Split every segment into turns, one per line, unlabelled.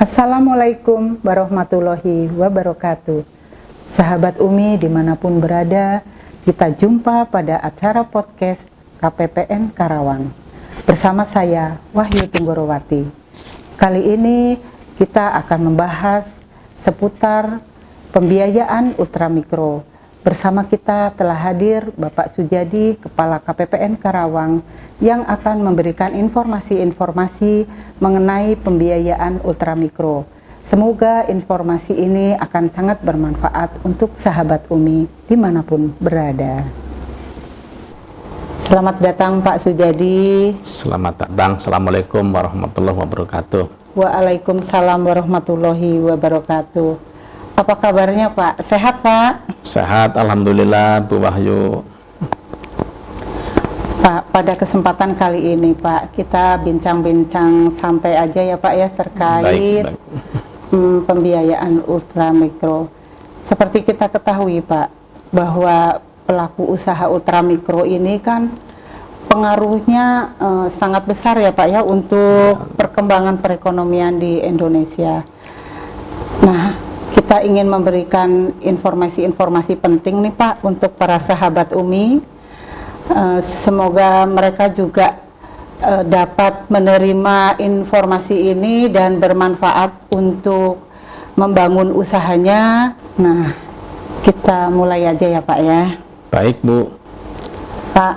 Assalamualaikum warahmatullahi wabarakatuh. Sahabat Umi dimanapun berada, kita jumpa pada acara podcast KPPN Karawang bersama saya Wahyu Tunggorowati. Kali ini kita akan membahas seputar pembiayaan ultramikro. Bersama kita telah hadir Bapak Sujadi, Kepala KPPN Karawang, yang akan memberikan informasi-informasi mengenai pembiayaan ultramikro. Semoga informasi ini akan sangat bermanfaat untuk sahabat Umi dimanapun berada. Selamat datang Pak Sujadi.
Selamat datang. Assalamualaikum warahmatullahi wabarakatuh.
Waalaikumsalam warahmatullahi wabarakatuh. Apa kabarnya Pak? Sehat Pak?
Sehat, alhamdulillah Bu Wahyu.
Pak, pada kesempatan kali ini Pak, kita bincang-bincang santai aja ya Pak ya terkait
Baik.
Pembiayaan ultramikro. Seperti kita ketahui Pak, bahwa pelaku usaha ultramikro ini kan pengaruhnya sangat besar ya Pak ya untuk perkembangan perekonomian di Indonesia. Nah, kita ingin memberikan informasi-informasi penting nih Pak untuk para sahabat Umi. Semoga mereka juga dapat menerima informasi ini dan bermanfaat untuk membangun usahanya. Nah, kita mulai aja ya Pak ya.
Baik Bu.
Pak,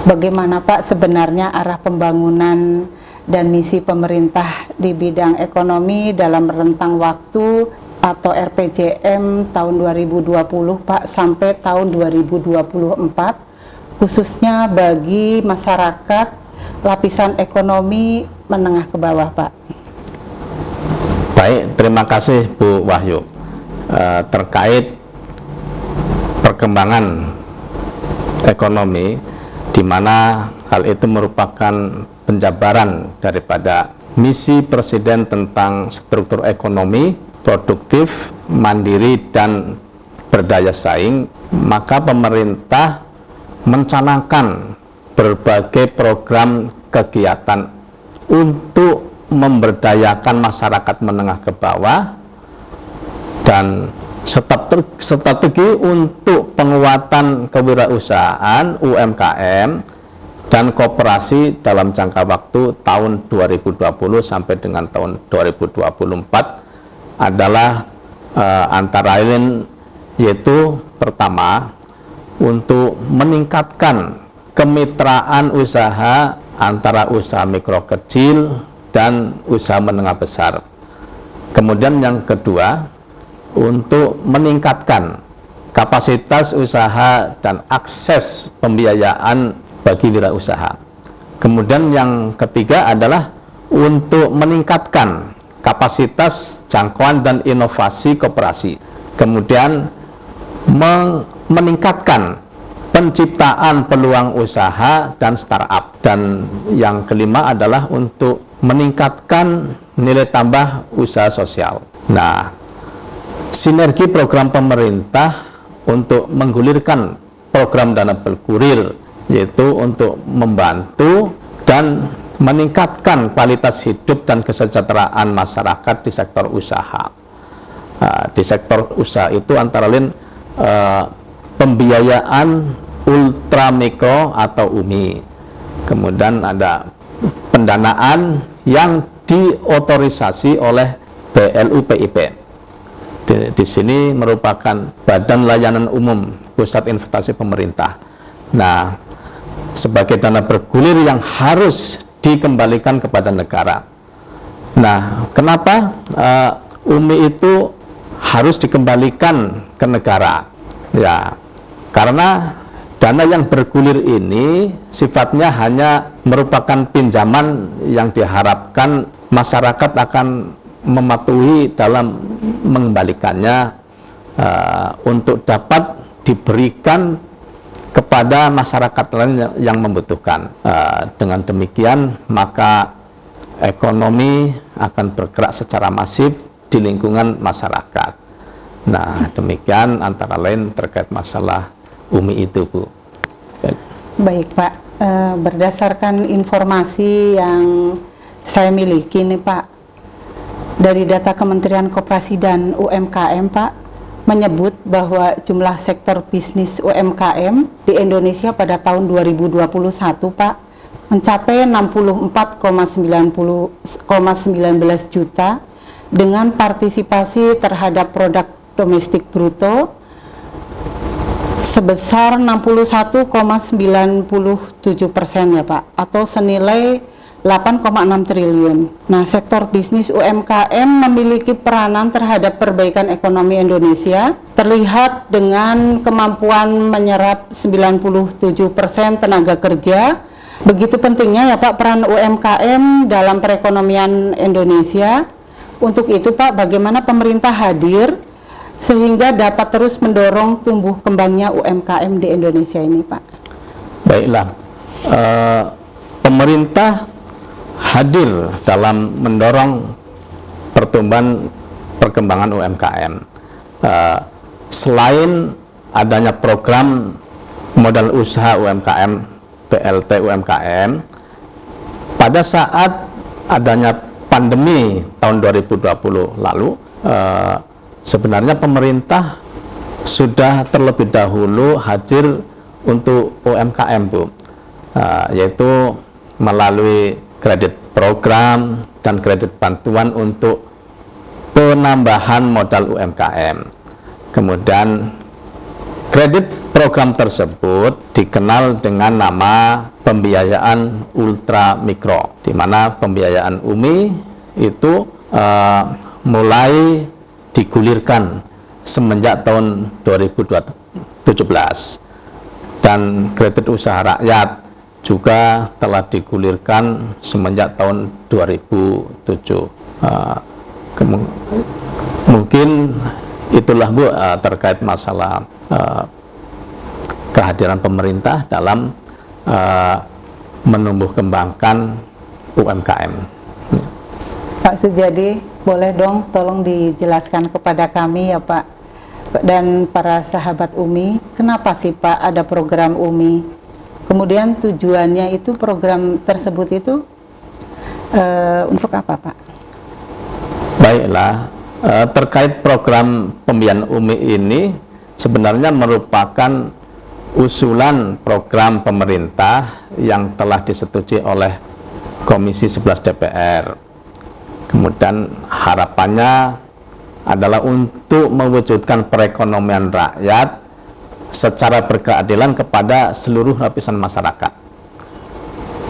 bagaimana Pak sebenarnya arah pembangunan dan misi pemerintah di bidang ekonomi dalam rentang waktu atau RPJM tahun 2020 Pak sampai tahun 2024, khususnya bagi masyarakat lapisan ekonomi menengah ke bawah Pak?
Baik, terima kasih Bu Wahyu. Terkait perkembangan ekonomi, di mana hal itu merupakan penjabaran daripada misi Presiden tentang struktur ekonomi produktif, mandiri, dan berdaya saing, maka pemerintah mencanangkan berbagai program kegiatan untuk memberdayakan masyarakat menengah ke bawah dan strategi untuk penguatan kewirausahaan UMKM dan koperasi dalam jangka waktu tahun 2020 sampai dengan tahun 2024 adalah antara lain yaitu pertama, untuk meningkatkan kemitraan usaha antara usaha mikro kecil dan usaha menengah besar. Kemudian yang kedua, untuk meningkatkan kapasitas usaha dan akses pembiayaan bagi wirausaha. Kemudian yang ketiga adalah untuk meningkatkan kapasitas jangkauan dan inovasi koperasi. Kemudian meningkatkan penciptaan peluang usaha dan startup. Dan yang kelima adalah untuk meningkatkan nilai tambah usaha sosial. Nah, sinergi program pemerintah untuk menggulirkan program dana bergulir, yaitu untuk membantu dan meningkatkan kualitas hidup dan kesejahteraan masyarakat di sektor usaha. Di sektor usaha itu antara lain pembiayaan ultramikro atau UMI. Kemudian ada pendanaan yang diotorisasi oleh BLUPIP. Di sini merupakan Badan Layanan Umum Pusat Investasi Pemerintah. Nah, sebagai dana bergulir yang harus dikembalikan kepada negara. Nah, kenapa UMI itu harus dikembalikan ke negara? Ya, karena dana yang bergulir ini sifatnya hanya merupakan pinjaman yang diharapkan masyarakat akan mematuhi dalam mengembalikannya untuk dapat diberikan kepada masyarakat lain yang membutuhkan. Dengan demikian, maka ekonomi akan bergerak secara masif di lingkungan masyarakat. Nah, demikian antara lain terkait masalah UMI itu, Bu.
Baik, Pak. Berdasarkan informasi yang saya miliki nih, Pak, Dari data Kementerian Koperasi dan UMKM, Pak, menyebut bahwa jumlah sektor bisnis UMKM di Indonesia pada tahun 2021, Pak, mencapai 64,19 juta dengan partisipasi terhadap produk domestik bruto sebesar 61,97% ya Pak, atau senilai 8,6 triliun. Nah, sektor bisnis UMKM memiliki peranan terhadap perbaikan ekonomi Indonesia, terlihat dengan kemampuan menyerap 97% tenaga kerja. Begitu pentingnya ya Pak peran UMKM dalam perekonomian Indonesia. Untuk itu Pak, bagaimana pemerintah hadir sehingga dapat terus mendorong tumbuh kembangnya UMKM di Indonesia ini, Pak?
Baiklah, pemerintah hadir dalam mendorong perkembangan UMKM. Selain adanya program modal usaha UMKM, BLT UMKM, pada saat adanya pandemi tahun 2020 lalu, sebenarnya pemerintah sudah terlebih dahulu hadir untuk UMKM, Bu, yaitu melalui kredit program dan kredit bantuan untuk penambahan modal UMKM. Kemudian kredit program tersebut dikenal dengan nama pembiayaan ultra mikro, di mana pembiayaan UMI itu mulai digulirkan semenjak tahun 2017, dan kredit usaha rakyat juga telah digulirkan semenjak tahun 2007. Mungkin itulah Bu terkait masalah kehadiran pemerintah dalam menumbuh kembangkan UMKM.
Pak Sujadi, boleh dong tolong dijelaskan kepada kami ya Pak dan para sahabat UMI, kenapa sih Pak ada program UMI? Kemudian tujuannya itu, program tersebut itu untuk apa Pak?
Baiklah, terkait program pembiayaan UMI ini sebenarnya merupakan usulan program pemerintah yang telah disetujui oleh Komisi 11 DPR. Kemudian harapannya adalah untuk mewujudkan perekonomian rakyat secara berkeadilan kepada seluruh lapisan masyarakat.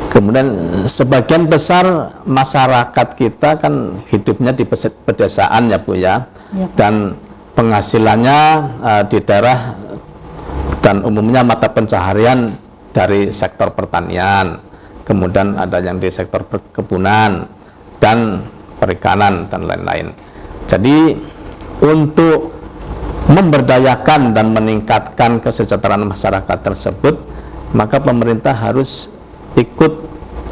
Kemudian sebagian besar masyarakat kita kan hidupnya di pedesaan ya Bu ya, dan penghasilannya di daerah dan umumnya mata pencaharian dari sektor pertanian, kemudian ada yang di sektor perkebunan dan perikanan dan lain-lain. Jadi untuk memberdayakan dan meningkatkan kesejahteraan masyarakat tersebut, maka pemerintah harus ikut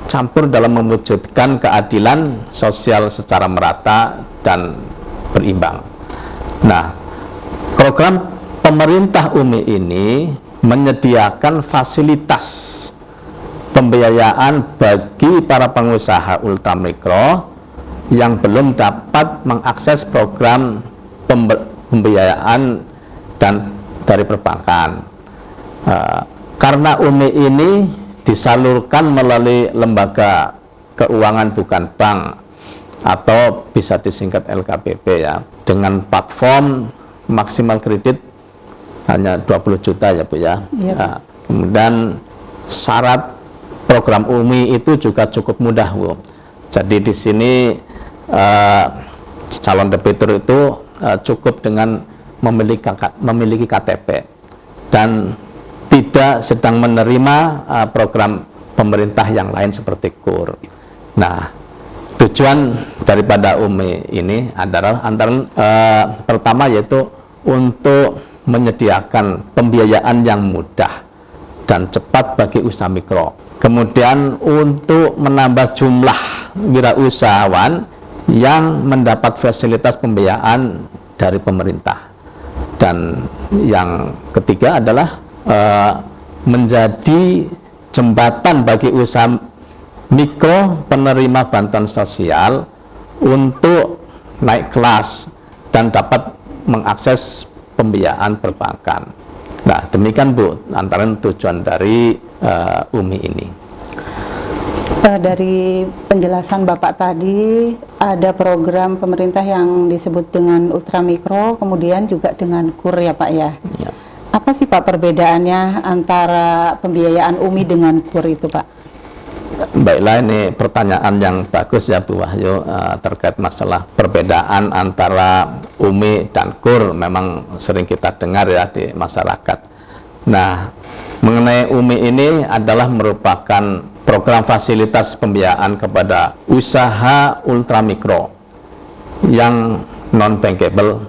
campur dalam mewujudkan keadilan sosial secara merata dan berimbang. Nah, program pemerintah UMI ini menyediakan fasilitas pembiayaan bagi para pengusaha ultramikro yang belum dapat mengakses program pembiayaan dan dari perbankan. Karena UMI ini disalurkan melalui lembaga keuangan bukan bank atau bisa disingkat LKPP ya, dengan platform maksimal kredit hanya 20 juta ya Bu ya. Kemudian syarat program UMI itu juga cukup mudah Bu. Jadi di sini calon debitur itu cukup dengan memiliki KTP dan tidak sedang menerima program pemerintah yang lain seperti KUR. Nah, tujuan daripada UMI ini adalah pertama yaitu untuk menyediakan pembiayaan yang mudah dan cepat bagi usaha mikro. Kemudian untuk menambah jumlah wirausahawan yang mendapat fasilitas pembiayaan dari pemerintah. Dan yang ketiga adalah menjadi jembatan bagi usaha mikro penerima bantuan sosial untuk naik kelas dan dapat mengakses pembiayaan perbankan. Nah, demikian Bu antara tujuan dari UMI ini.
Dari penjelasan Bapak tadi, ada program pemerintah yang disebut dengan ultramikro, kemudian juga dengan KUR ya Pak ya.
Ya.
Apa sih Pak perbedaannya antara pembiayaan UMI dengan KUR itu Pak?
Baiklah, ini pertanyaan yang bagus ya Bu Wahyu, terkait masalah perbedaan antara UMI dan KUR. Memang sering kita dengar ya di masyarakat. Nah, mengenai UMI ini adalah merupakan program fasilitas pembiayaan kepada usaha ultramikro yang non bankable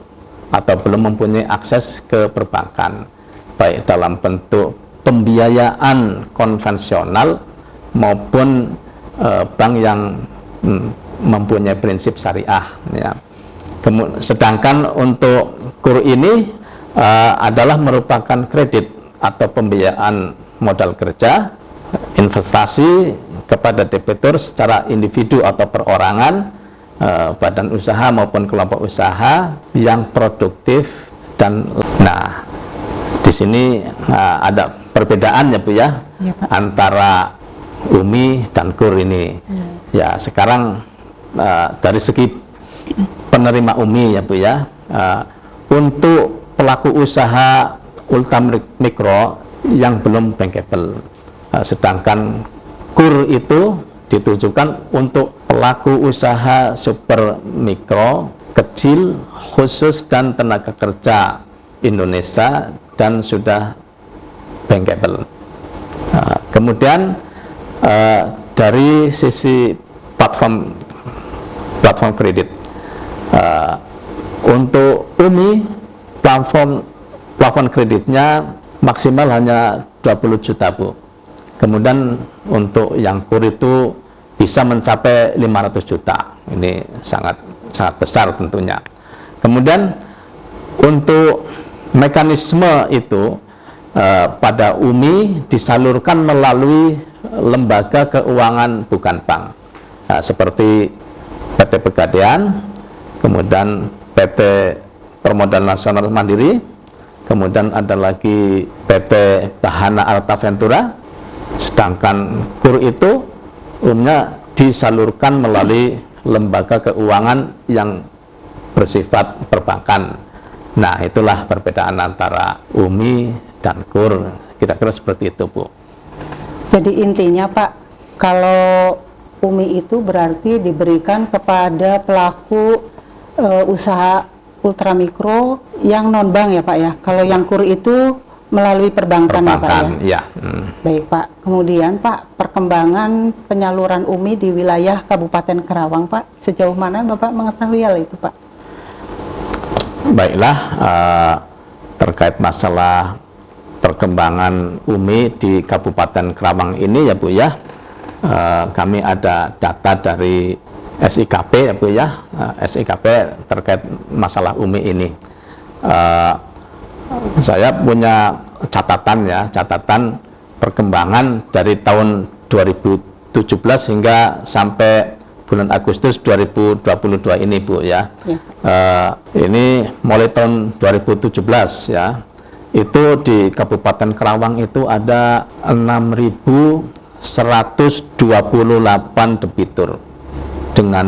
atau belum mempunyai akses ke perbankan, baik dalam bentuk pembiayaan konvensional maupun bank yang mempunyai prinsip syariah ya. Sedangkan untuk KUR ini adalah merupakan kredit atau pembiayaan modal kerja, investasi kepada debitur secara individu atau perorangan, badan usaha maupun kelompok usaha yang produktif. Dan nah, di sini ada perbedaan ya Bu ya, Pak, antara UMI dan KUR ini. Ya, sekarang dari segi penerima UMI ya Bu ya, untuk pelaku usaha ultramikro yang belum bankable. Sedangkan KUR itu ditujukan untuk pelaku usaha super mikro, kecil, khusus dan tenaga kerja Indonesia dan sudah bankable. Kemudian dari sisi platform kredit, untuk UMI plafon kreditnya maksimal hanya 20 juta Bu. Kemudian untuk yang KUR itu bisa mencapai 500 juta. Ini sangat besar tentunya. Kemudian untuk mekanisme itu pada UMI disalurkan melalui lembaga keuangan bukan bank, seperti PT Pegadaian, kemudian PT Permodalan Nasional Mandiri, kemudian ada lagi PT Bahana Alta Ventura. Sedangkan KUR itu umumnya disalurkan melalui lembaga keuangan yang bersifat perbankan. Nah, itulah perbedaan antara UMI dan KUR. Kira-kira seperti itu Bu.
Jadi intinya Pak, kalau UMI itu berarti diberikan kepada pelaku usaha ultramikro yang non bank ya Pak ya. Kalau yang KUR itu melalui perbankan ya Pak ya. Baik Pak. Kemudian Pak, perkembangan penyaluran UMI di wilayah Kabupaten Karawang Pak, sejauh mana Bapak mengetahui hal itu Pak?
Baiklah, terkait masalah perkembangan UMI di Kabupaten Karawang ini ya Bu ya, kami ada data dari SIKP ya Bu ya, SIKP terkait masalah UMI ini. Saya punya catatan perkembangan dari tahun 2017 hingga sampai bulan Agustus 2022 ini Bu ya. Ini mulai tahun 2017 ya, itu di Kabupaten Karawang itu ada 6.128 debitur dengan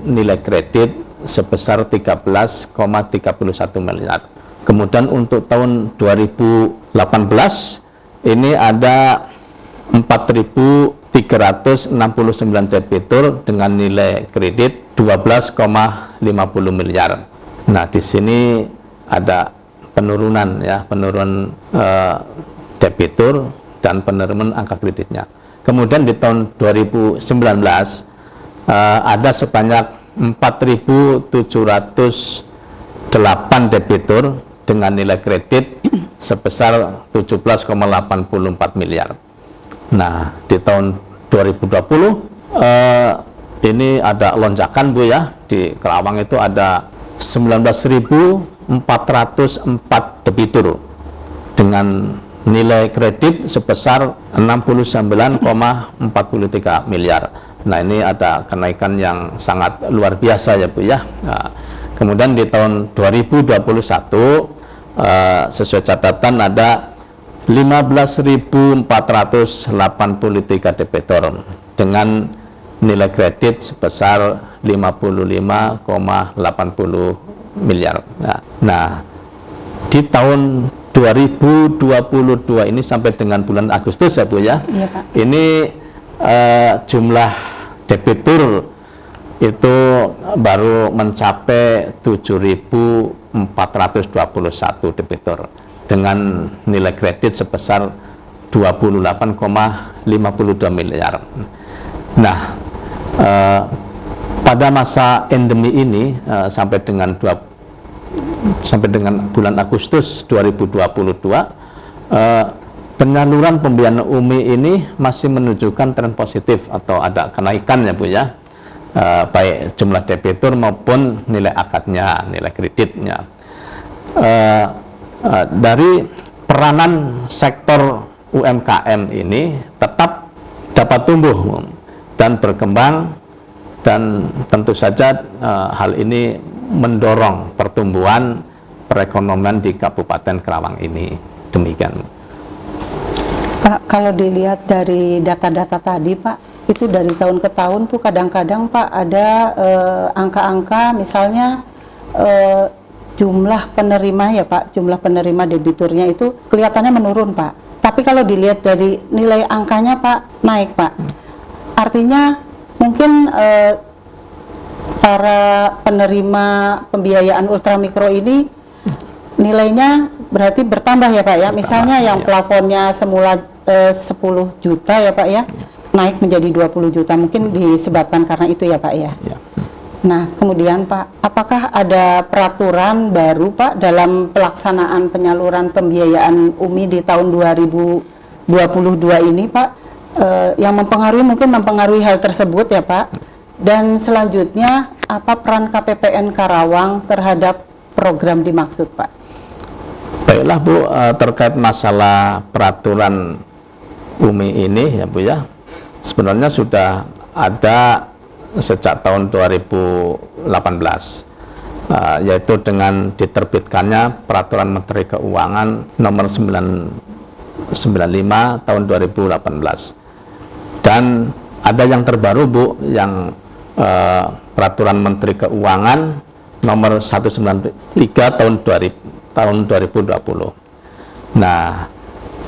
nilai kredit sebesar 13,31 miliar. Kemudian untuk tahun 2018 ini ada 4.369 debitur dengan nilai kredit 12,50 miliar. Nah, di sini ada penurunan ya, penurunan debitur dan penurunan angka kreditnya. Kemudian di tahun 2019 ada sebanyak 4.708 debitur dengan nilai kredit sebesar 17,84 miliar. Nah, di tahun 2020 ini ada lonjakan Bu ya. Di Karawang itu ada 19.404 debitur dengan nilai kredit sebesar 69,43 miliar. Nah, ini ada kenaikan yang sangat luar biasa ya Bu ya. Nah, kemudian di tahun 2021 sesuai catatan ada 15.483 debitur dengan nilai kredit sebesar 55,80 miliar. Nah, di tahun 2022 ini sampai dengan bulan Agustus ya Bu ya.
Iya, Pak.
Ini jumlah debitur itu baru mencapai 7.421 debitur dengan nilai kredit sebesar 28,52 miliar. Nah, pada masa endemi ini sampai dengan bulan Agustus 2022 penyaluran pembiayaan UMI ini masih menunjukkan tren positif atau ada kenaikan ya Bu ya, baik jumlah debitur maupun nilai akadnya, nilai kreditnya. Dari peranan sektor UMKM ini tetap dapat tumbuh dan berkembang, dan tentu saja hal ini mendorong pertumbuhan perekonomian di Kabupaten Karawang ini. Demikian.
Pak, kalau dilihat dari data-data tadi Pak, itu dari tahun ke tahun tuh kadang-kadang Pak ada angka-angka misalnya jumlah penerima ya Pak, jumlah penerima debiturnya itu kelihatannya menurun Pak. Tapi kalau dilihat dari nilai angkanya Pak, naik Pak. Artinya mungkin para penerima pembiayaan ultramikro ini nilainya berarti bertambah ya Pak ya. Misalnya yang plafonnya semula 10 juta ya Pak ya, naik menjadi 20 juta. Mungkin disebabkan karena itu ya Pak ya. Nah, kemudian Pak, apakah ada peraturan baru Pak dalam pelaksanaan penyaluran pembiayaan UMI di tahun 2022 ini Pak, yang mempengaruhi hal tersebut ya Pak? Dan selanjutnya, apa peran KPPN Karawang terhadap program dimaksud Pak?
Baiklah Bu, terkait masalah peraturan UMI ini ya Bu ya, sebenarnya sudah ada sejak tahun 2018, yaitu dengan diterbitkannya Peraturan Menteri Keuangan nomor 995 tahun 2018. Dan ada yang terbaru Bu, yang Peraturan Menteri Keuangan nomor 193 tahun 2020. Nah,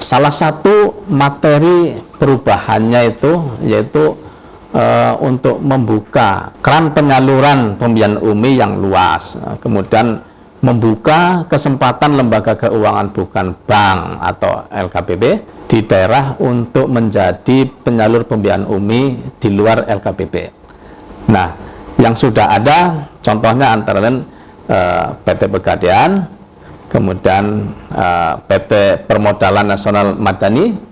salah satu materi perubahannya itu yaitu untuk membuka keran penyaluran pembiayaan UMI yang luas, kemudian membuka kesempatan lembaga keuangan bukan bank atau LKPB di daerah untuk menjadi penyalur pembiayaan UMI di luar LKPB. Nah, yang sudah ada contohnya antara lain PT Pegadaian, kemudian PT Permodalan Nasional Madani,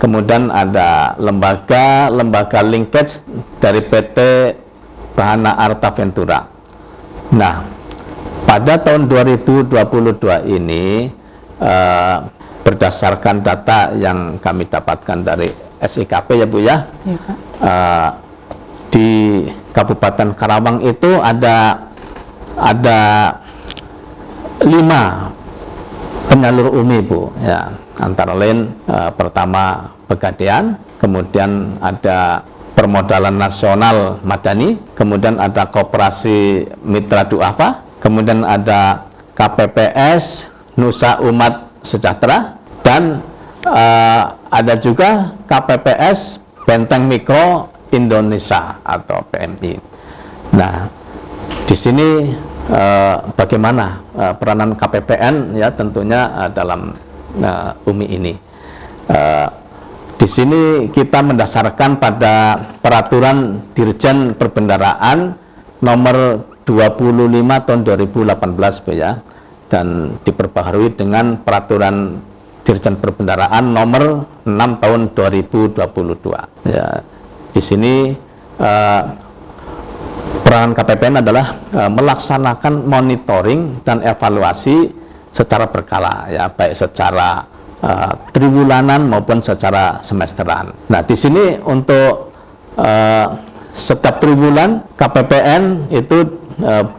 kemudian ada lembaga linkage dari PT Bahana Arta Ventura. Nah, pada tahun 2022 ini berdasarkan data yang kami dapatkan dari SIKP ya Bu ya, di Kabupaten Karawang itu ada 5 penyalur UMI Bu ya. Antara lain pertama Pegadaian, kemudian ada Permodalan Nasional Madani, kemudian ada Koperasi Mitra Duafa, kemudian ada KPPS Nusa Umat Sejahtera, dan ada juga KPPS Benteng Mikro Indonesia atau PMI. Nah, di sini bagaimana peranan KPPN ya tentunya dalam UMI ini. Di sini kita mendasarkan pada Peraturan Dirjen Perbendaraan nomor 25 tahun 2018 Bu ya, dan diperbaharui dengan Peraturan Dirjen Perbendaraan nomor 6 tahun 2022 ya. Di sini peranan KPPN adalah melaksanakan monitoring dan evaluasi secara berkala ya, baik secara triwulanan maupun secara semesteran. Nah, di sini untuk setiap triwulan KPPN itu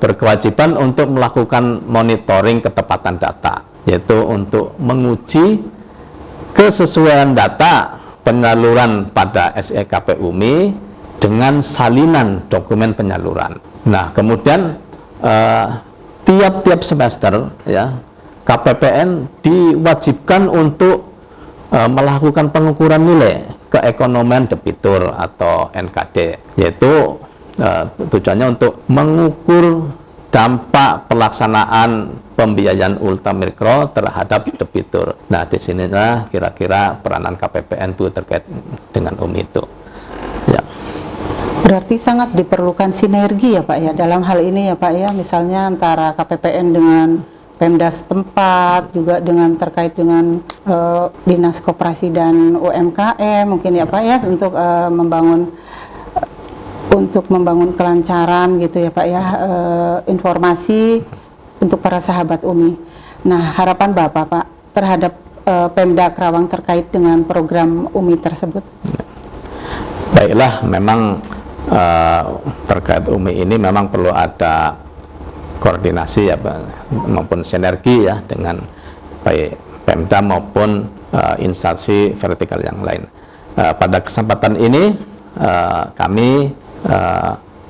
berkewajiban untuk melakukan monitoring ketepatan data, yaitu untuk menguji kesesuaian data penyaluran pada SEKP UMI dengan salinan dokumen penyaluran. Nah, kemudian tiap-tiap semester ya KPPN diwajibkan untuk melakukan pengukuran nilai keekonomian debitur atau NKD, yaitu tujuannya untuk mengukur dampak pelaksanaan pembiayaan ultramikro terhadap debitur. Nah, di sinilah kira-kira peranan KPPN itu terkait dengan UMI itu. Ya.
Berarti sangat diperlukan sinergi ya Pak ya dalam hal ini ya Pak ya, misalnya antara KPPN dengan Pemda setempat, juga dengan terkait dengan Dinas Koperasi dan UMKM mungkin ya Pak ya, untuk membangun kelancaran gitu ya Pak ya, informasi untuk para sahabat UMI. Nah, harapan Bapak Pak terhadap Pemda Karawang terkait dengan program UMI tersebut?
Baiklah, memang terkait UMI ini memang perlu ada koordinasi ya maupun sinergi ya dengan baik Pemda maupun instansi vertikal yang lain. Pada kesempatan ini kami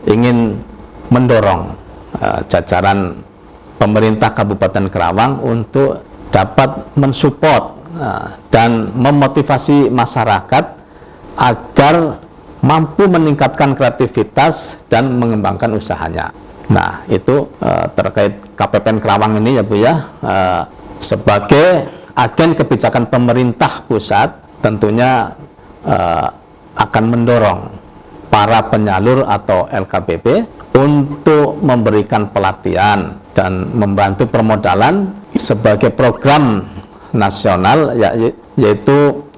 ingin mendorong jajaran pemerintah Kabupaten Karawang untuk dapat mensupport dan memotivasi masyarakat agar mampu meningkatkan kreativitas dan mengembangkan usahanya. Nah, itu terkait KPPN Karawang ini ya Bu ya, sebagai agen kebijakan pemerintah pusat tentunya akan mendorong para penyalur atau LKPP untuk memberikan pelatihan dan membantu permodalan sebagai program nasional yaitu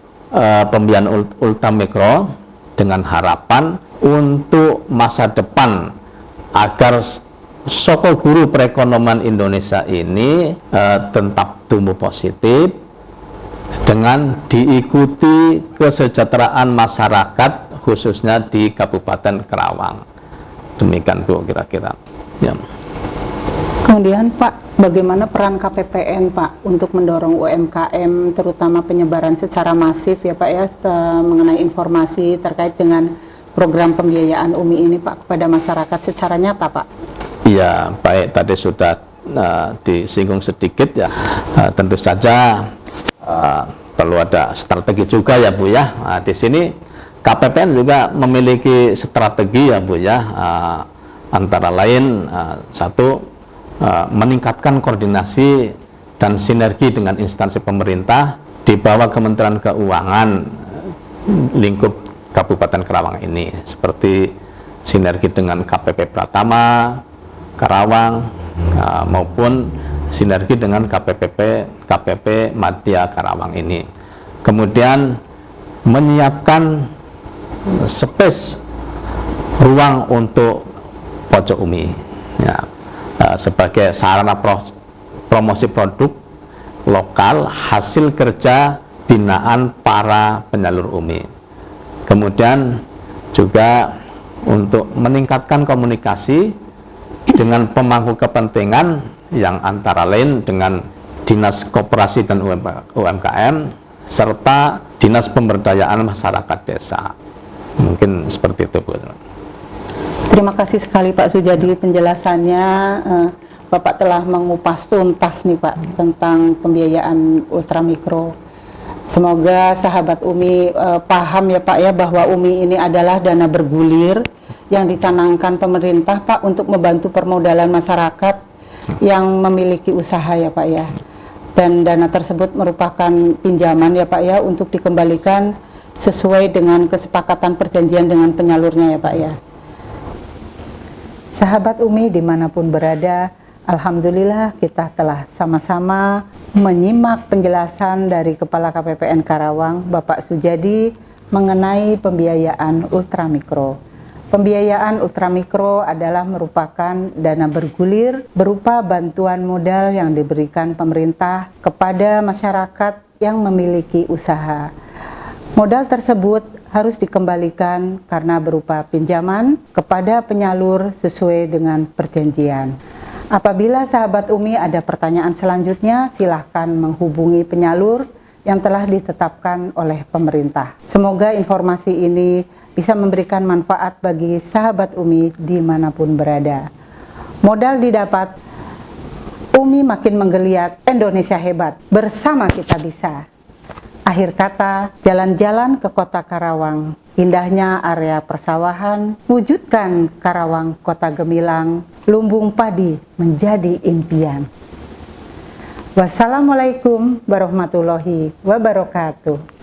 pembiayaan ultramikro dengan harapan untuk masa depan agar soko guru perekonomian Indonesia ini tetap tumbuh positif dengan diikuti kesejahteraan masyarakat khususnya di Kabupaten Karawang. Demikian Bu kira-kira. Ya.
Kemudian Pak, bagaimana peran KPPN Pak untuk mendorong UMKM terutama penyebaran secara masif ya Pak ya mengenai informasi terkait dengan program pembiayaan UMI ini Pak kepada masyarakat secara nyata Pak?
Iya, baik, tadi sudah disinggung sedikit ya. Tentu saja perlu ada strategi juga ya Bu ya. Di sini KPPN juga memiliki strategi ya Bu ya, antara lain satu meningkatkan koordinasi dan sinergi dengan instansi pemerintah di bawah Kementerian Keuangan lingkup Kabupaten Karawang ini, seperti sinergi dengan KPP Pratama Karawang maupun sinergi dengan KPP Madya Karawang ini. Kemudian menyiapkan space ruang untuk pojok UMI ya, sebagai sarana promosi produk lokal hasil kerja binaan para penyalur UMI. Kemudian juga untuk meningkatkan komunikasi dengan pemangku kepentingan yang antara lain dengan Dinas Koperasi dan UMKM serta Dinas Pemberdayaan Masyarakat Desa. Mungkin seperti itu Bu.
Terima kasih sekali Pak Sujadi penjelasannya. Bapak telah mengupas tuntas nih Pak tentang pembiayaan ultramikro. Semoga sahabat UMI paham ya Pak ya bahwa UMI ini adalah dana bergulir yang dicanangkan pemerintah Pak untuk membantu permodalan masyarakat yang memiliki usaha ya Pak ya. Dan dana tersebut merupakan pinjaman ya Pak ya untuk dikembalikan sesuai dengan kesepakatan perjanjian dengan penyalurnya ya Pak ya. Sahabat UMI dimanapun berada, alhamdulillah kita telah sama-sama menyimak penjelasan dari Kepala KPPN Karawang, Bapak Sujadi, mengenai pembiayaan ultramikro. Pembiayaan ultramikro adalah merupakan dana bergulir berupa bantuan modal yang diberikan pemerintah kepada masyarakat yang memiliki usaha. Modal tersebut harus dikembalikan karena berupa pinjaman kepada penyalur sesuai dengan perjanjian. Apabila sahabat Umi ada pertanyaan selanjutnya, silahkan menghubungi penyalur yang telah ditetapkan oleh pemerintah. Semoga informasi ini bisa memberikan manfaat bagi sahabat Umi dimanapun berada. Modal didapat, Umi makin menggeliat, Indonesia hebat, bersama kita bisa. Akhir kata, jalan-jalan ke kota Karawang, indahnya area persawahan, wujudkan Karawang kota gemilang, lumbung padi menjadi impian. Wassalamualaikum warahmatullahi wabarakatuh.